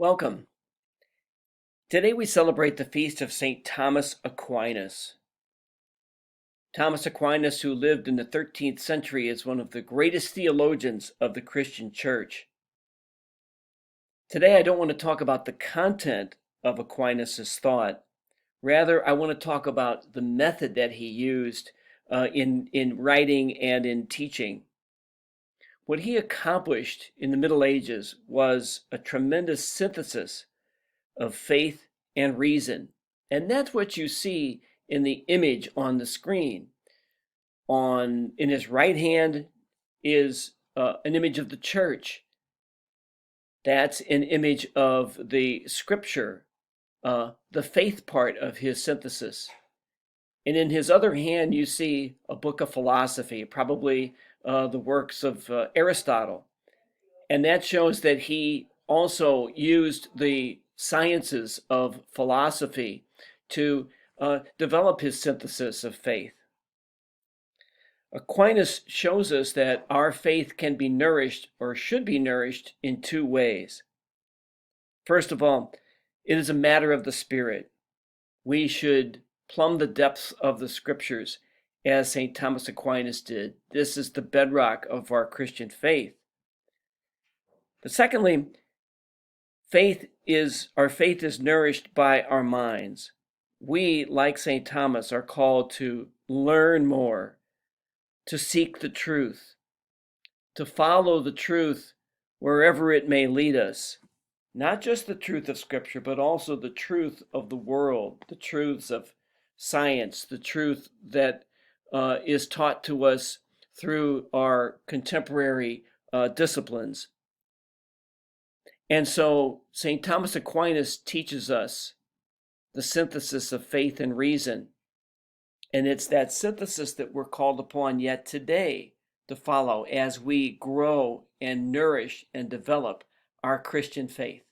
Welcome. Today we celebrate the feast of St. Thomas Aquinas. Thomas Aquinas, who lived in the 13th century, is one of the greatest theologians of the Christian church. Today I don't want to talk about the content of Aquinas' thought. Rather, I want to talk about the method that he used in writing and in teaching. What he accomplished in the Middle Ages was a tremendous synthesis of faith and reason. And that's what you see in the image on the screen. In his right hand is an image of the church. That's an image of the scripture, the faith part of his synthesis. And in his other hand, you see a book of philosophy, probably the works of Aristotle. And that shows that he also used the sciences of philosophy to develop his synthesis of faith. Aquinas shows us that our faith can be nourished or should be nourished in two ways. First of all, it is a matter of the Spirit. We should plumb the depths of the scriptures as St. Thomas Aquinas did. This is the bedrock of our Christian faith. But secondly, our faith is nourished by our minds. We, like St. Thomas, are called to learn more, to seek the truth, to follow the truth wherever it may lead us. Not just the truth of Scripture, but also the truth of the world, the truths of science, the truth that is taught to us through our contemporary disciplines. And so St. Thomas Aquinas teaches us the synthesis of faith and reason. And it's that synthesis that we're called upon yet today to follow as we grow and nourish and develop our Christian faith.